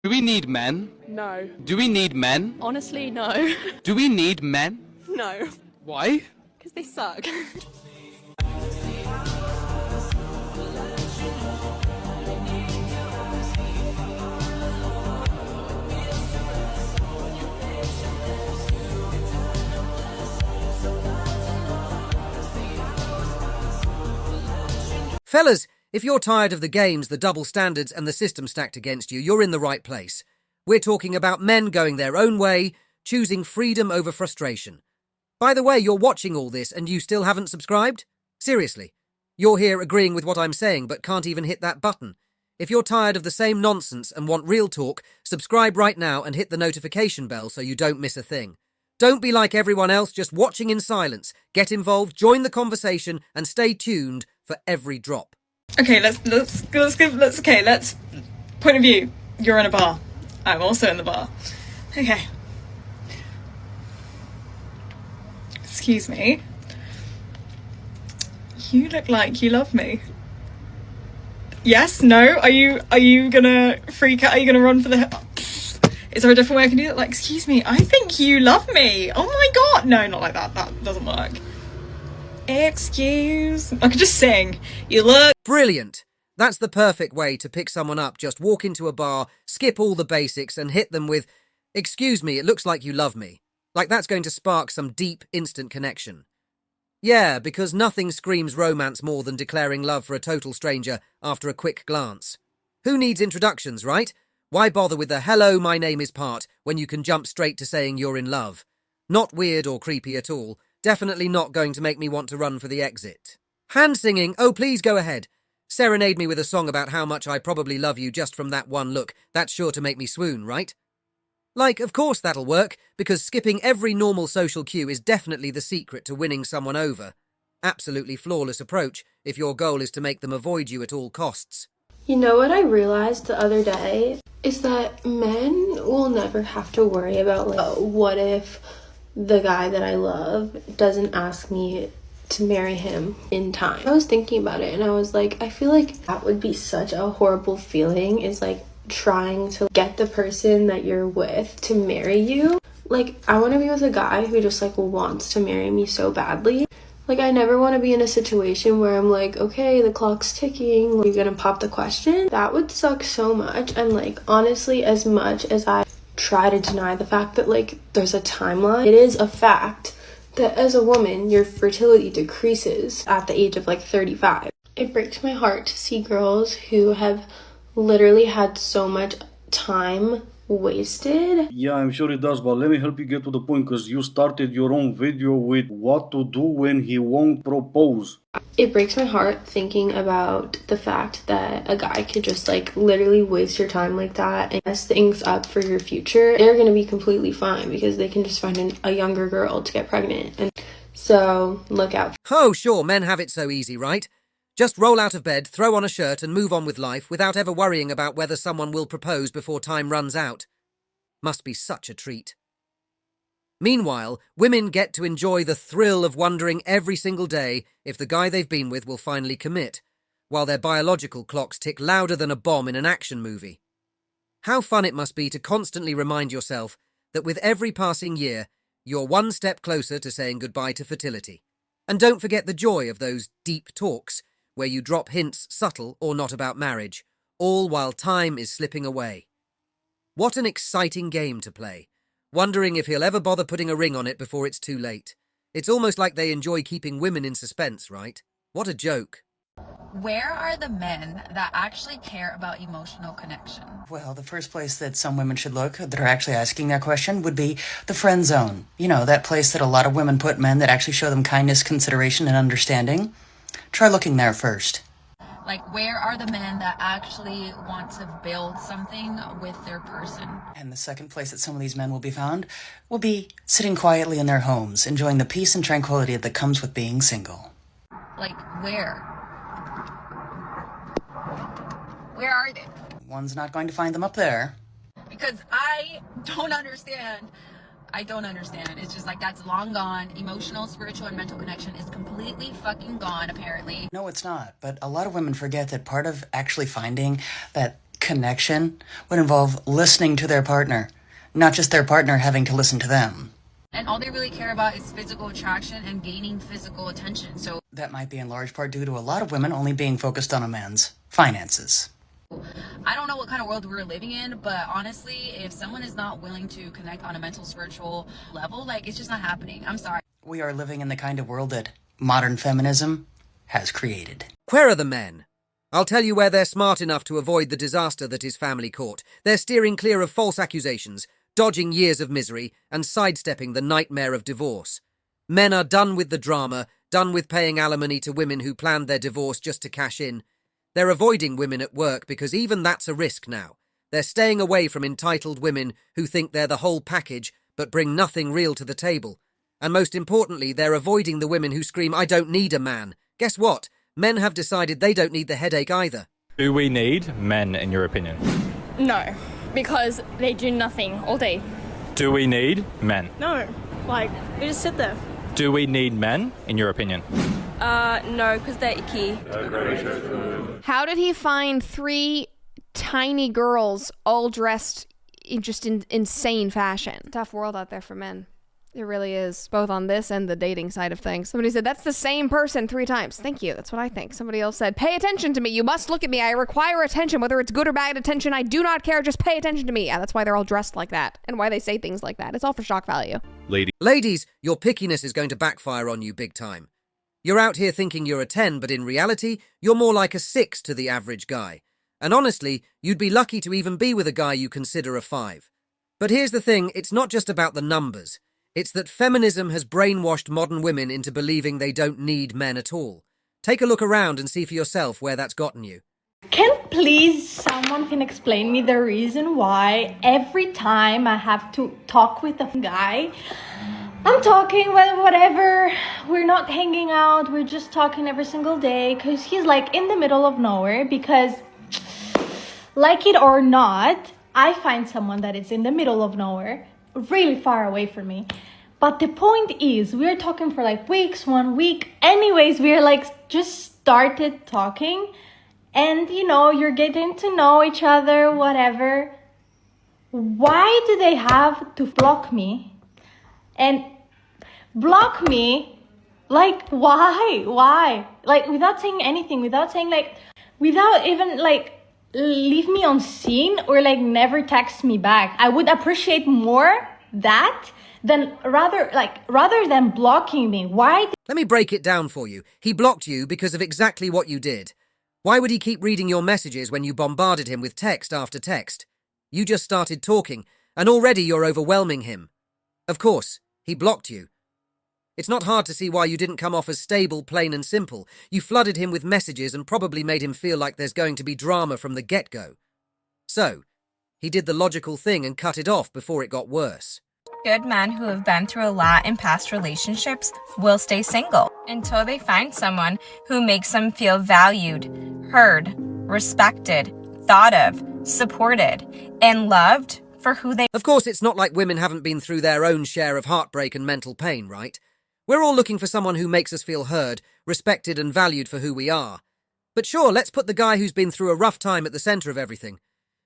Do we need men? No. Do we need men? Honestly, no. Do we need men? No. Why? Because they suck. Fellas, if you're tired of the games, the double standards and the system stacked against you, you're in the right place. We're talking about men going their own way, choosing freedom over frustration. By the way, you're watching all this and you still haven't subscribed? Seriously. You're here agreeing with what I'm saying but can't even hit that button. If you're tired of the same nonsense and want real talk, subscribe right now and hit the notification bell so you don't miss a thing. Don't be like everyone else just watching in silence. Get involved, join the conversation and stay tuned for every drop. Okay, let's point of view. You're in a bar. I'm also in the bar. Okay. Excuse me. You look like you love me. Yes? No? Are you gonna freak out? Are you gonna run for the... Is there a different way I can do that? Like, excuse me, I think you love me. Oh my god. No, not like that. That doesn't work. Excuse... I could just sing. You look... Brilliant. That's the perfect way to pick someone up. Just walk into a bar, skip all the basics and hit them with, "Excuse me, it looks like you love me." Like that's going to spark some deep, instant connection. Yeah, because nothing screams romance more than declaring love for a total stranger after a quick glance. Who needs introductions, right? Why bother with the "hello, my name is part" when you can jump straight to saying you're in love? Not weird or creepy at all. Definitely not going to make me want to run for the exit. Hand singing, oh please go ahead. Serenade me with a song about how much I probably love you just from that one look. That's sure to make me swoon, right? Like, of course that'll work, because skipping every normal social cue is definitely the secret to winning someone over. Absolutely flawless approach if your goal is to make them avoid you at all costs. You know what I realized the other day is that men will never have to worry about, like, what if the guy that I love doesn't ask me to marry him in time. I was thinking about it and I was like, I feel like that would be such a horrible feeling, is like trying to get the person that you're with to marry you. Like, I want to be with a guy who just like wants to marry me so badly. Like, I never want to be in a situation where I'm like, okay, the clock's ticking, are you gonna pop the question? That would suck so much. And like, honestly, as much as I try to deny the fact that like there's a timeline, it is a fact that as a woman, your fertility decreases at the age of like 35. It breaks my heart to see girls who have literally had so much time wasted. Yeah, I'm sure it does, but let me help you get to the point, because you started your own video with what to do when he won't propose. It breaks my heart thinking about the fact that a guy could just like literally waste your time like that and mess things up for your future. They're gonna be completely fine because they can just find a younger girl to get pregnant. And so look out. Oh, sure, men have it so easy, right? Just roll out of bed, throw on a shirt and move on with life without ever worrying about whether someone will propose before time runs out. Must be such a treat. Meanwhile, women get to enjoy the thrill of wondering every single day if the guy they've been with will finally commit, while their biological clocks tick louder than a bomb in an action movie. How fun it must be to constantly remind yourself that with every passing year, you're one step closer to saying goodbye to fertility. And don't forget the joy of those deep talks where you drop hints subtle or not about marriage, all while time is slipping away. What an exciting game to play, wondering if he'll ever bother putting a ring on it before it's too late. It's almost like they enjoy keeping women in suspense, right? What a joke. Where are the men that actually care about emotional connection? Well, the first place that some women should look that are actually asking that question would be the friend zone. You know, that place that a lot of women put men that actually show them kindness, consideration, and understanding. Try looking there first. Like, where are the men that actually want to build something with their person? And the second place that some of these men will be found will be sitting quietly in their homes, enjoying the peace and tranquility that comes with being single. Like, where? Where are they? One's not going to find them up there. Because I don't understand. It's just like, that's long gone. Emotional, spiritual, and mental connection is completely fucking gone, apparently. No, it's not. But a lot of women forget that part of actually finding that connection would involve listening to their partner, not just their partner having to listen to them. And all they really care about is physical attraction and gaining physical attention. So That might be in large part due to a lot of women only being focused on a man's finances. I don't know what kind of world we're living in, but honestly, if someone is not willing to connect on a mental, spiritual level, like, it's just not happening. I'm sorry. We are living in the kind of world that modern feminism has created. Where are the men? I'll tell you where they're smart enough to avoid the disaster that is family court. They're steering clear of false accusations, dodging years of misery, and sidestepping the nightmare of divorce. Men are done with the drama, done with paying alimony to women who planned their divorce just to cash in. They're avoiding women at work because even that's a risk now. They're staying away from entitled women who think they're the whole package but bring nothing real to the table. And most importantly, they're avoiding the women who scream, "I don't need a man." Guess what? Men have decided they don't need the headache either. Do we need men, in your opinion? No, because they do nothing all day. Do we need men? No, like, they just sit there. Do we need men, in your opinion? No, because they're icky. How did he find 3 tiny girls all dressed in just insane fashion? Tough world out there for men. It really is, both on this and the dating side of things. Somebody said, that's the same person 3 times. Thank you. That's what I think. Somebody else said, pay attention to me. You must look at me. I require attention, whether it's good or bad attention. I do not care. Just pay attention to me. Yeah, that's why they're all dressed like that and why they say things like that. It's all for shock value. Ladies, your pickiness is going to backfire on you big time. You're out here thinking you're a 10, but in reality, you're more like a 6 to the average guy. And honestly, you'd be lucky to even be with a guy you consider a 5. But here's the thing, it's not just about the numbers. It's that feminism has brainwashed modern women into believing they don't need men at all. Take a look around and see for yourself where that's gotten you. Can please someone can explain me the reason why every time I have to talk with a guy, I'm talking whatever, we're not hanging out, we're just talking every single day because he's like in the middle of nowhere because, like it or not, I find someone that is in the middle of nowhere, really far away from me. But the point is, we're talking for like weeks, 1 week. Anyways, we're like just started talking and you know, you're getting to know each other, whatever. Why do they have to block me? And block me? Like, why? Like, without saying anything, without even like, leave me on scene or like never text me back. I would appreciate more that than rather than blocking me. Why? Let me break it down for you. He blocked you because of exactly what you did. Why would he keep reading your messages when you bombarded him with text after text? You just started talking, and already you're overwhelming him. Of course, he blocked you. It's not hard to see why you didn't come off as stable, plain and simple. You flooded him with messages and probably made him feel like there's going to be drama from the get-go. So, he did the logical thing and cut it off before it got worse. Good men who have been through a lot in past relationships will stay single until they find someone who makes them feel valued, heard, respected, thought of, supported, and loved for who they are. Of course, it's not like women haven't been through their own share of heartbreak and mental pain, right? We're all looking for someone who makes us feel heard, respected and valued for who we are. But sure, let's put the guy who's been through a rough time at the centre of everything.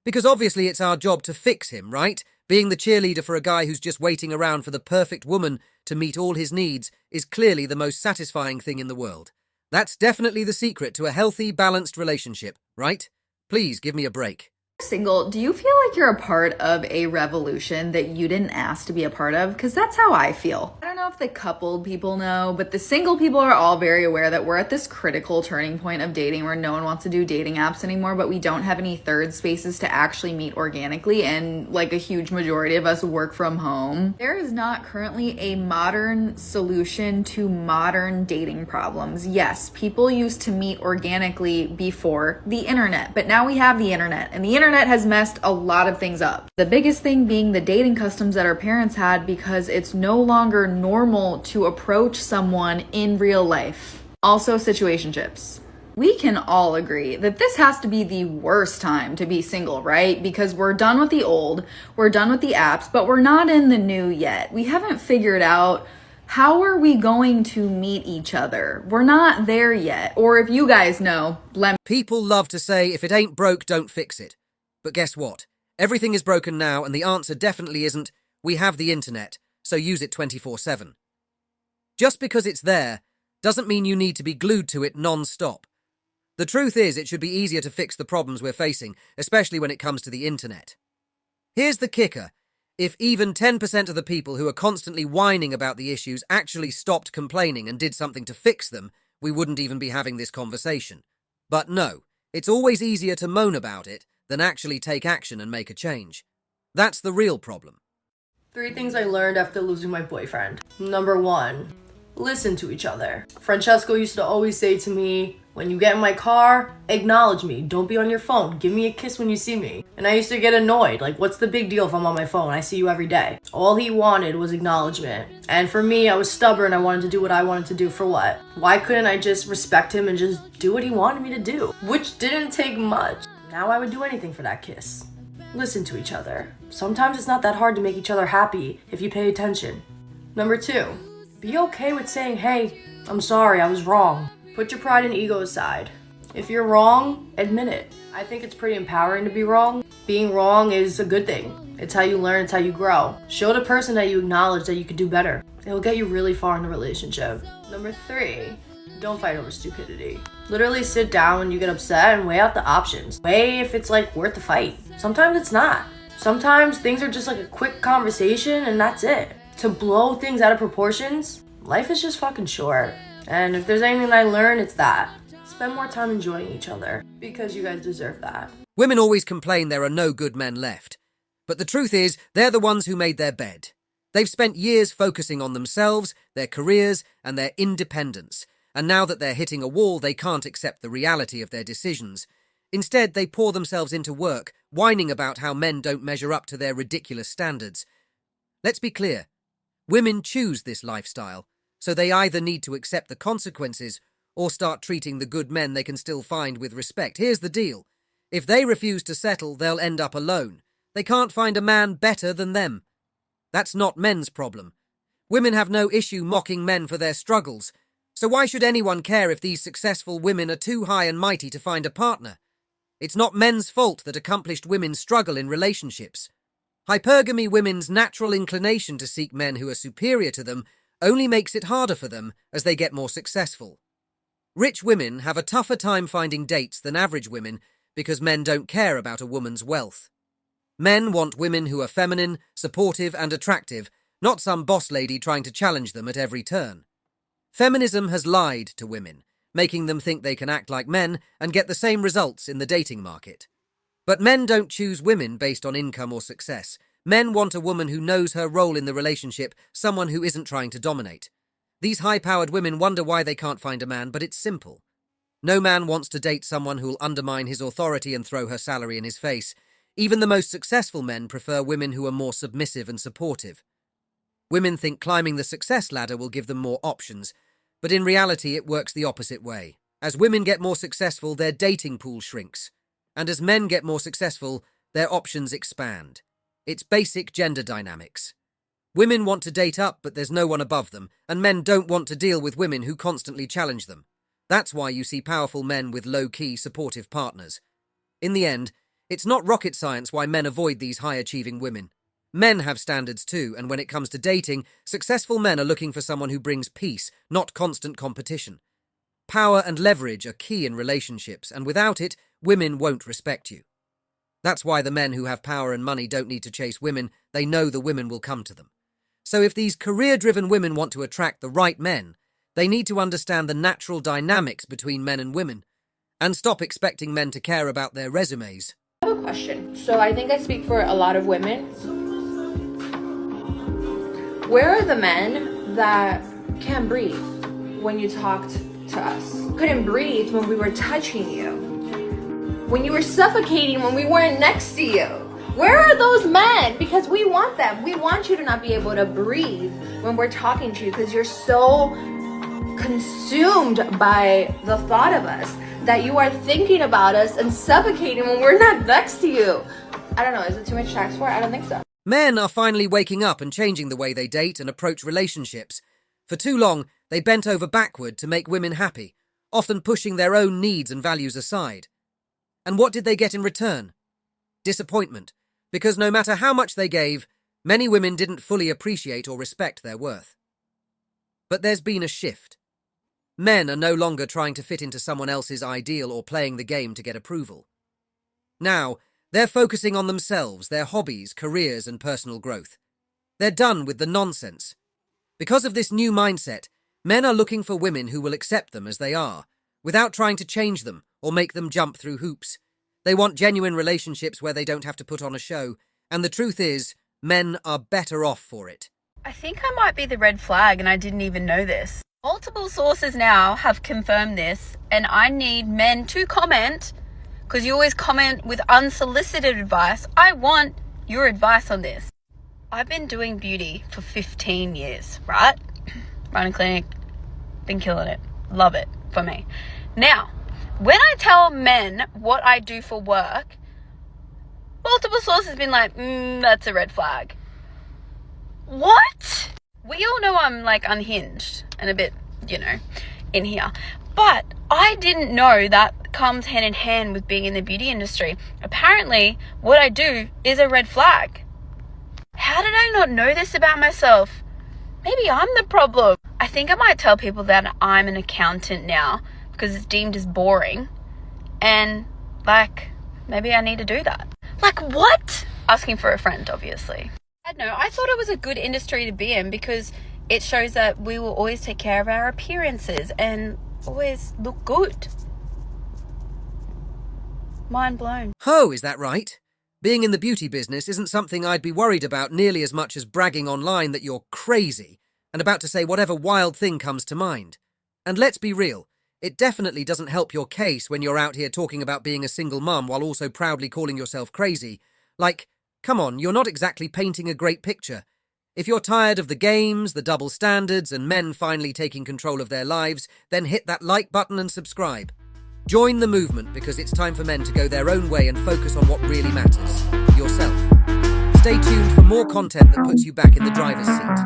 Because obviously it's our job to fix him, right? Being the cheerleader for a guy who's just waiting around for the perfect woman to meet all his needs is clearly the most satisfying thing in the world. That's definitely the secret to a healthy, balanced relationship, right? Please give me a break. Single, do you feel like you're a part of a revolution that you didn't ask to be a part of? Because that's how I feel. I don't know if the coupled people know, but the single people are all very aware that we're at this critical turning point of dating where no one wants to do dating apps anymore, but we don't have any third spaces to actually meet organically, and like a huge majority of us work from home. There is not currently a modern solution to modern dating problems. Yes, people used to meet organically before the internet, but now we have the internet, and the internet has messed a lot of things up. The biggest thing being the dating customs that our parents had, because it's no longer normal to approach someone in real life. Also, situationships. We can all agree that this has to be the worst time to be single, right? Because we're done with the old, we're done with the apps, but we're not in the new yet. We haven't figured out how are we going to meet each other. We're not there yet. Or if you guys know, People love to say, if it ain't broke, don't fix it. But guess what? Everything is broken now, and the answer definitely isn't, we have the internet, so use it 24/7. Just because it's there doesn't mean you need to be glued to it non-stop. The truth is, it should be easier to fix the problems we're facing, especially when it comes to the internet. Here's the kicker. If even 10% of the people who are constantly whining about the issues actually stopped complaining and did something to fix them, we wouldn't even be having this conversation. But no, it's always easier to moan about it than actually take action and make a change. That's the real problem. 3 things I learned after losing my boyfriend. Number 1, listen to each other. Francesco used to always say to me, when you get in my car, acknowledge me. Don't be on your phone. Give me a kiss when you see me. And I used to get annoyed. Like, what's the big deal if I'm on my phone? I see you every day. All he wanted was acknowledgement. And for me, I was stubborn. I wanted to do what I wanted to do. For what? Why couldn't I just respect him and just do what he wanted me to do? Which didn't take much. Now I would do anything for that kiss. Listen to each other. Sometimes it's not that hard to make each other happy if you pay attention. Number 2, be okay with saying, hey, I'm sorry, I was wrong. Put your pride and ego aside. If you're wrong, admit it. I think it's pretty empowering to be wrong. Being wrong is a good thing. It's how you learn, it's how you grow. Show the person that you acknowledge that you could do better. It'll get you really far in the relationship. Number 3, don't fight over stupidity. Literally sit down when you get upset and weigh out the options. Weigh if it's like worth the fight. Sometimes it's not. Sometimes things are just like a quick conversation and that's it. To blow things out of proportions, life is just fucking short. And if there's anything I learned, it's that. Spend more time enjoying each other, because you guys deserve that. Women always complain there are no good men left. But the truth is, they're the ones who made their bed. They've spent years focusing on themselves, their careers, and their independence. And now that they're hitting a wall, they can't accept the reality of their decisions. Instead, they pour themselves into work, whining about how men don't measure up to their ridiculous standards. Let's be clear. Women choose this lifestyle. So they either need to accept the consequences or start treating the good men they can still find with respect. Here's the deal. If they refuse to settle, they'll end up alone. They can't find a man better than them. That's not men's problem. Women have no issue mocking men for their struggles. So why should anyone care if these successful women are too high and mighty to find a partner? It's not men's fault that accomplished women struggle in relationships. Hypergamy women's natural inclination to seek men who are superior to them only makes it harder for them as they get more successful. Rich women have a tougher time finding dates than average women because men don't care about a woman's wealth. Men want women who are feminine, supportive and attractive, not some boss lady trying to challenge them at every turn. Feminism has lied to women, making them think they can act like men and get the same results in the dating market. But men don't choose women based on income or success. Men want a woman who knows her role in the relationship, someone who isn't trying to dominate. These high-powered women wonder why they can't find a man, but it's simple. No man wants to date someone who'll undermine his authority and throw her salary in his face. Even the most successful men prefer women who are more submissive and supportive. Women think climbing the success ladder will give them more options, but in reality it works the opposite way. As women get more successful, their dating pool shrinks. And as men get more successful, their options expand. It's basic gender dynamics. Women want to date up, but there's no one above them, and men don't want to deal with women who constantly challenge them. That's why you see powerful men with low-key, supportive partners. In the end, it's not rocket science why men avoid these high-achieving women. Men have standards too, and when it comes to dating, successful men are looking for someone who brings peace, not constant competition. Power and leverage are key in relationships, and without it, women won't respect you. That's why the men who have power and money don't need to chase women. They know the women will come to them. So if these career-driven women want to attract the right men, they need to understand the natural dynamics between men and women and stop expecting men to care about their resumes. I have a question. So I think I speak for a lot of women. Where are the men that can't breathe when you talked to us? Couldn't breathe when we were touching you? When you were suffocating when we weren't next to you? Where are those men? Because we want them. We want you to not be able to breathe when we're talking to you because you're so consumed by the thought of us that you are thinking about us and suffocating when we're not next to you. I don't know, is it too much tax for it? I don't think so. Men are finally waking up and changing the way they date and approach relationships. For too long, they bent over backward to make women happy, often pushing their own needs and values aside. And what did they get in return? disappointment, because no matter how much they gave, many women didn't fully appreciate or respect their worth. But there's been a shift. Men are no longer trying to fit into someone else's ideal or playing the game to get approval. Now, they're focusing on themselves, their hobbies, careers, and personal growth. They're done with the nonsense. Because of this new mindset, men are looking for women who will accept them as they are, without trying to change them or make them jump through hoops. They want genuine relationships where they don't have to put on a show, and the truth is, men are better off for it. I think I might be the red flag and I didn't even know this. Multiple sources now have confirmed this, and I need men to comment, because you always comment with unsolicited advice. I want your advice on this. I've been doing beauty for 15 years, right? Run a clinic, been killing it. Love it for me. Now, when I tell men what I do for work, multiple sources have been like, that's a red flag. What? We all know I'm like unhinged and a bit, in here. But I didn't know that comes hand in hand with being in the beauty industry. Apparently, what I do is a red flag. How did I not know this about myself? Maybe I'm the problem. I think I might tell people that I'm an accountant now because it's deemed as boring. And, maybe I need to do that. What? Asking for a friend, obviously. I don't know. I thought it was a good industry to be in because it shows that we will always take care of our appearances and always look good. Mind blown. Oh, is that right? Being in the beauty business isn't something I'd be worried about nearly as much as bragging online that you're crazy and about to say whatever wild thing comes to mind. And let's be real, it definitely doesn't help your case when you're out here talking about being a single mum while also proudly calling yourself crazy. Come on, you're not exactly painting a great picture. If you're tired of the games, the double standards, and men finally taking control of their lives, then hit that like button and subscribe. Join the movement because it's time for men to go their own way and focus on what really matters, yourself. Stay tuned for more content that puts you back in the driver's seat.